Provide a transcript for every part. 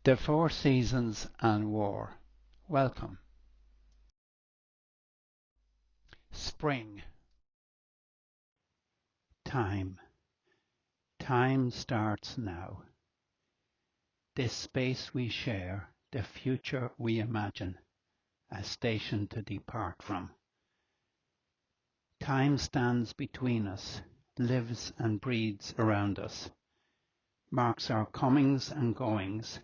The Four Seasons and War. Welcome. Spring. Time. Time starts now. This space we share, the future we imagine, a station to depart from. Time stands between us, lives and breathes around us, marks our comings and goings,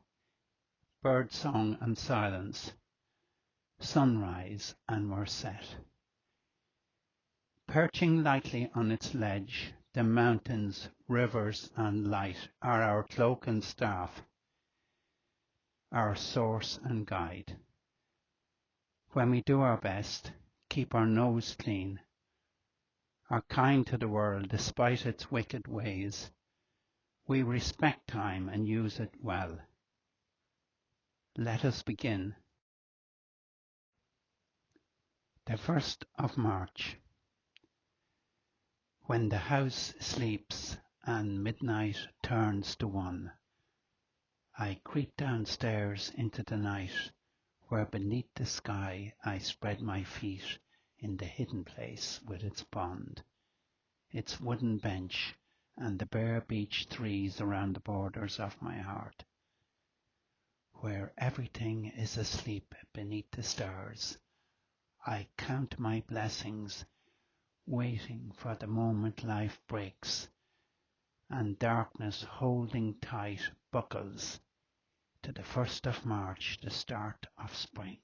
birdsong and silence, sunrise and we're set. Perching lightly on its ledge, the mountains, rivers and light are our cloak and staff, our source and guide. When we do our best, keep our nose clean, are kind to the world despite its wicked ways, we respect time and use it well. Let us begin. The 1st of March. When the house sleeps and midnight turns to 1, I creep downstairs into the night, where beneath the sky I spread my feet in the hidden place with its pond, its wooden bench, and the bare beech trees around the borders of my heart, where everything is asleep beneath the stars. I count my blessings, waiting for the moment life breaks, and darkness holding tight buckles to the 1st of March, the start of spring.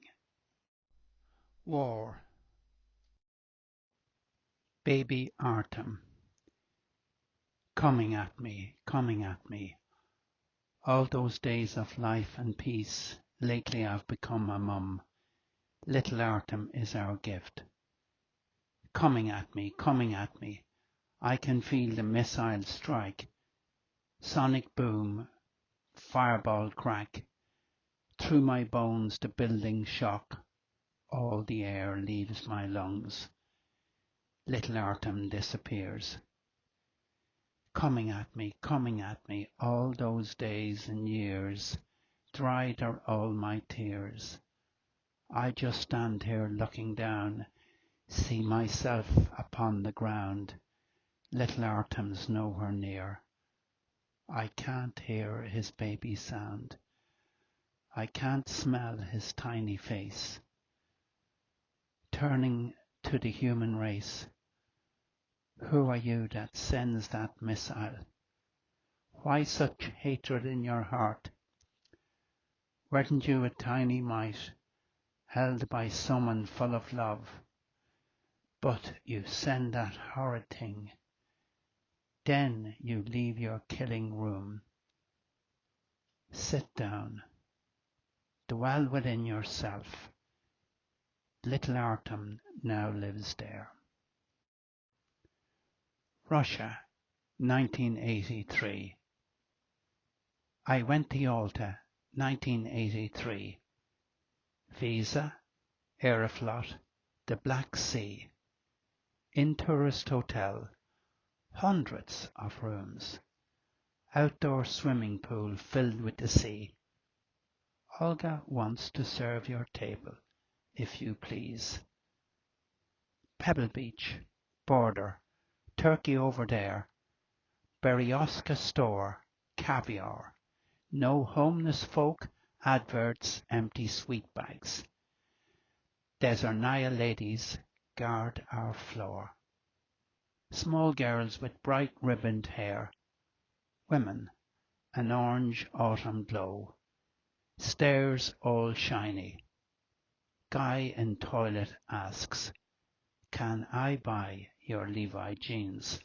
War. Baby Artem. Coming at me, all those days of life and peace. Lately I've become a mum. Little Artem is our gift. Coming at me, I can feel the missile strike, sonic boom, fireball crack, through my bones the building shock, all the air leaves my lungs. Little Artem disappears. Coming at me, all those days and years, dried are all my tears. I just stand here looking down, see myself upon the ground. Little Artem's nowhere near. I can't hear his baby sound. I can't smell his tiny face. Turning to the human race, who are you that sends that missile? Why such hatred in your heart? Weren't you a tiny mite, held by someone full of love? But you send that horrid thing. Then you leave your killing room. Sit down. Dwell within yourself. Little Artem now lives there. Russia, 1983. I went to Yalta, 1983. Visa, Aeroflot, the Black Sea. In tourist hotel, hundreds of rooms. Outdoor swimming pool filled with the sea. Olga wants to serve your table, if you please. Pebble Beach, border, Turkey over there. Berioska store, caviar. No homeless folk, adverts, empty sweet bags. Desernaya ladies guard our floor. Small girls with bright ribboned hair. Women, an orange autumn glow. Stairs all shiny. Guy in toilet asks, can I buy your Levi jeans?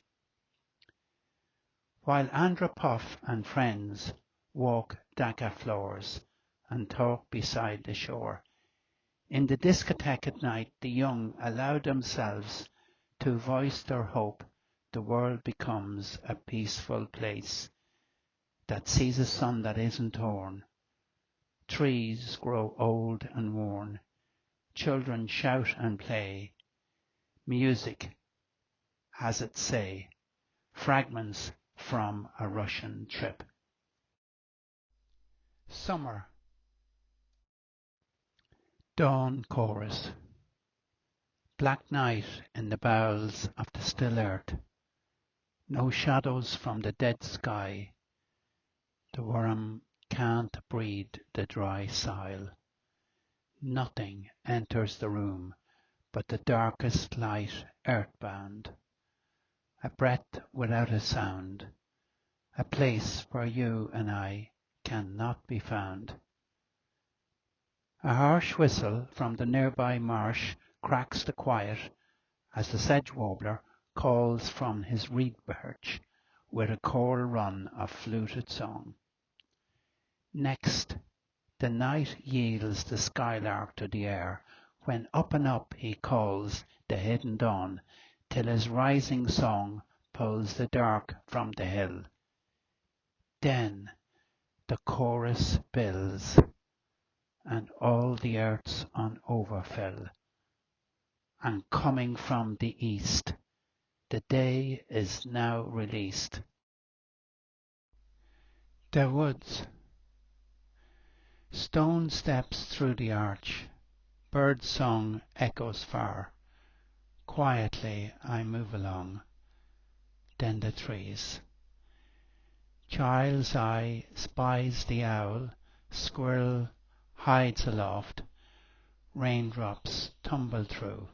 While Andropov and friends walk Dhaka floors and talk beside the shore, in the discotheque at night the young allow themselves to voice their hope the world becomes a peaceful place that sees a sun that isn't torn. Trees grow old and worn. Children shout and play. Music has its say. Fragments from a Russian trip. Summer. Dawn Chorus. Black night in the bowels of the still earth. No shadows from the dead sky. The worm can't breathe the dry soil. Nothing enters the room but the darkest light earthbound. A breath without a sound. A place where you and I cannot be found. A harsh whistle from the nearby marsh cracks the quiet as the sedge warbler calls from his reed perch with a choral run of fluted song. Next, the night yields the skylark to the air, when up and up he calls the hidden dawn, till his rising song pulls the dark from the hill. Then the chorus builds, and all the earth's on overfill, and coming from the east, the day is now released. The woods. Stone steps through the arch, bird song echoes far. Quietly I move along, then the trees. Child's eye spies the owl, squirrel hides aloft, raindrops tumble through,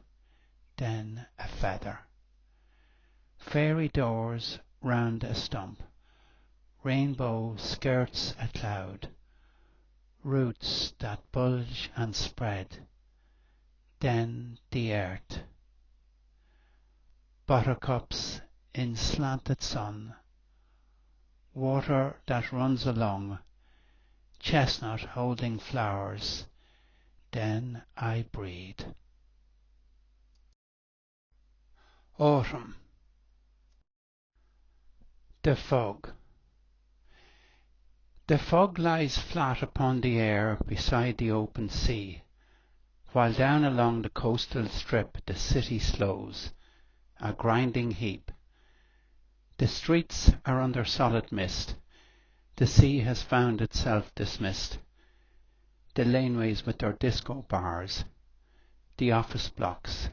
then a feather. Fairy doors round a stump, rainbow skirts a cloud, roots that bulge and spread, then the earth. Buttercups in slanted sun, water that runs along, chestnut holding flowers, then I breathe. Autumn. The fog. The fog lies flat upon the air beside the open sea, while down along the coastal strip the city slows, a grinding heap. The streets are under solid mist. The sea has found itself dismissed. The laneways with their disco bars, the office blocks,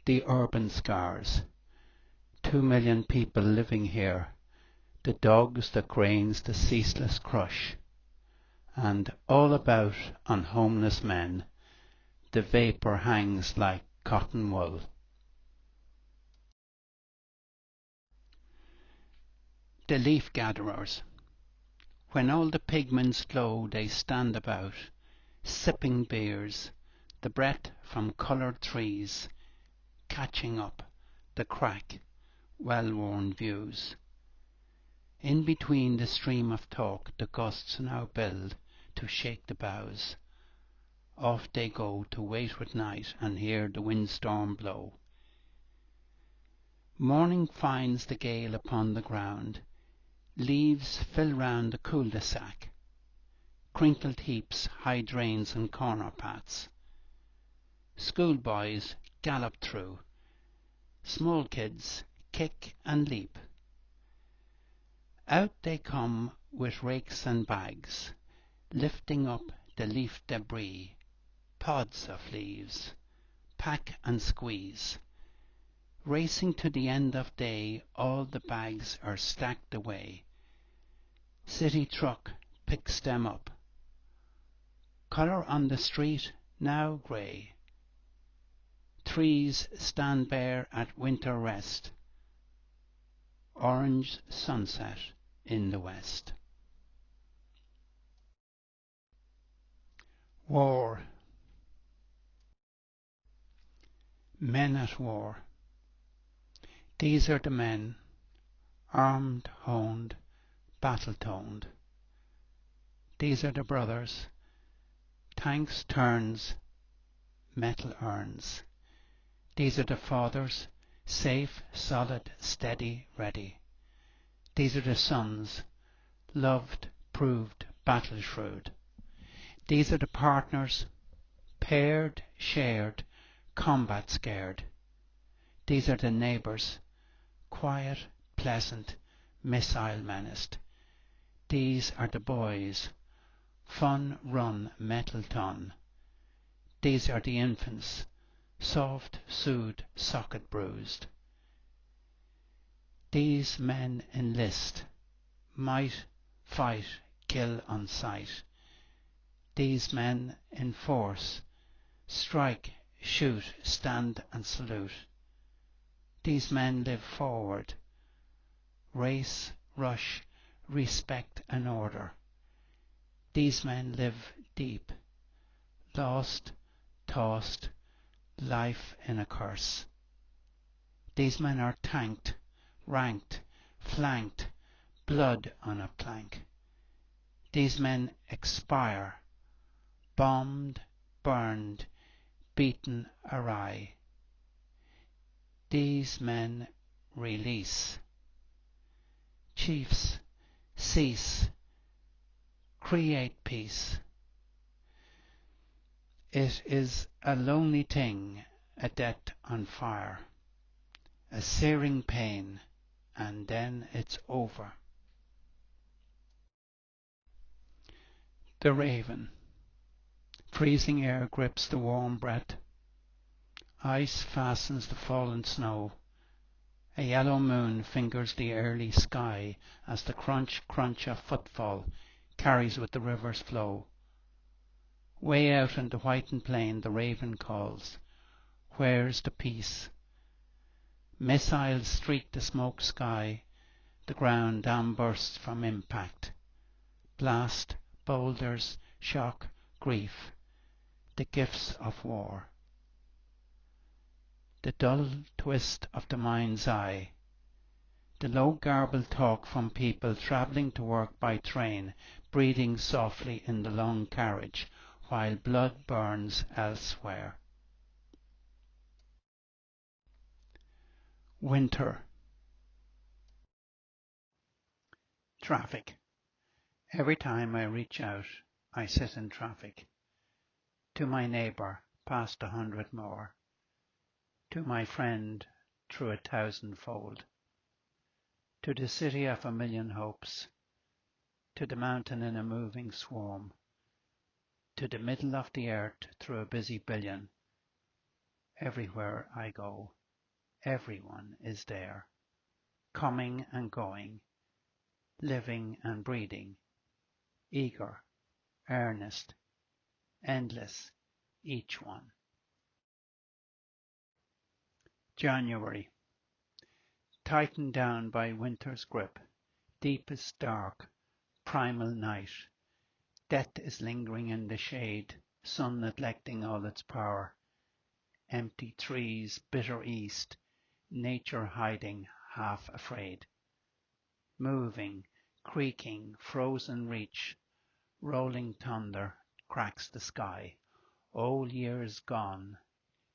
the urban scars. 2 million people living here, the dogs, the cranes, the ceaseless crush. And all about on homeless men, the vapour hangs like cotton wool. The leaf gatherers. When all the pigments glow they stand about, sipping beers, the breath from coloured trees, catching up the crack, well-worn views. In between the stream of talk the gusts now build to shake the boughs. Off they go to wait with night and hear the windstorm blow. Morning finds the gale upon the ground. Leaves fill round the cul-de-sac. Crinkled heaps hide drains and corner paths. Schoolboys gallop through. Small kids kick and leap. Out they come with rakes and bags, lifting up the leaf debris, pods of leaves, pack and squeeze. Racing to the end of day, all the bags are stacked away. City truck picks them up. Colour on the street now grey. Trees stand bare at winter rest. Orange sunset in the west. War. Men at war. These are the men, armed, honed, battle-toned. These are the brothers, tanks, turns, metal urns. These are the fathers, safe, solid, steady, ready. These are the sons, loved, proved, battle-shrewd. These are the partners, paired, shared, combat-scared. These are the neighbours, quiet, pleasant, missile-menaced. These are the boys, Fun run metal ton. These are the infants, soft, soothed, socket bruised. These men enlist, might, fight, kill on sight. These men enforce, strike, shoot, stand and salute. These men live forward, race, rush, respect and order. These men live deep, lost, tossed, life in a curse. These men are tanked, ranked, flanked, blood on a plank. These men expire, bombed, burned, beaten awry. These men release. Chiefs, cease, create peace. It is a lonely thing, a death on fire, a searing pain, and then it's over. The raven. Freezing air grips the warm breath. Ice fastens the fallen snow. A yellow moon fingers the early sky as the crunch, crunch of footfall carries with the river's flow. Way out in the whitened plain the raven calls, "Where's the peace?" Missiles streak the smoke sky, the ground down bursts from impact. Blast, boulders, shock, grief, the gifts of war. The dull twist of the mind's eye, the low garbled talk from people travelling to work by train, breathing softly in the long carriage, while blood burns elsewhere. Winter. Traffic. Every time I reach out, I sit in traffic. To my neighbour, past 100 more. To my friend, through 1,000-fold. To the city of a million hopes. To the mountain in a moving swarm. To the middle of the earth through a busy billion. Everywhere I go, everyone is there, coming and going, living and breathing, eager, earnest, endless, each one. January. Tightened down by winter's grip, deepest dark, primal night. Death is lingering in the shade, sun neglecting all its power. Empty trees, bitter east, nature hiding, half afraid. Moving, creaking, frozen reach, rolling thunder cracks the sky. Old years gone,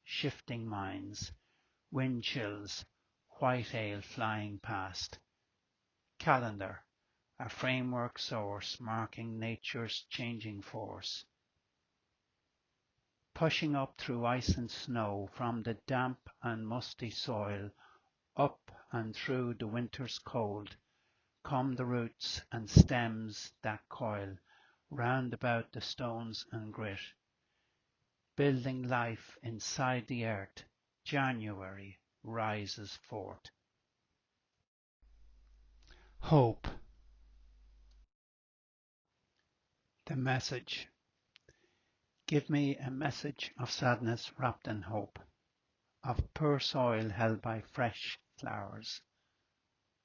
shifting minds, wind chills, white ale flying past. Calendar, a framework source marking nature's changing force. Pushing up through ice and snow from the damp and musty soil, up and through the winter's cold, come the roots and stems that coil round about the stones and grit. Building life inside the earth, January rises forth. Hope. The message. Give me a message of sadness wrapped in hope, of poor soil held by fresh flowers,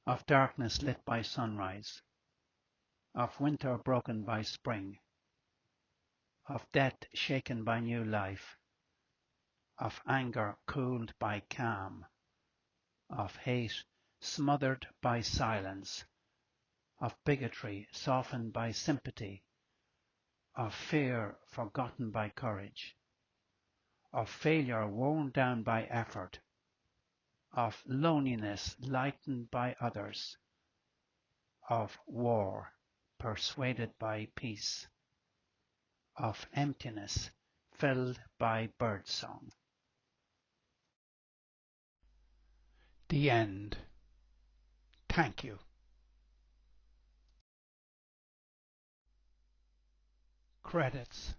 of darkness lit by sunrise, of winter broken by spring, of death shaken by new life, of anger cooled by calm, of hate smothered by silence, of bigotry softened by sympathy, of fear forgotten by courage, of failure worn down by effort, of loneliness lightened by others, of war persuaded by peace, of emptiness filled by birdsong. The end. Thank you. Credits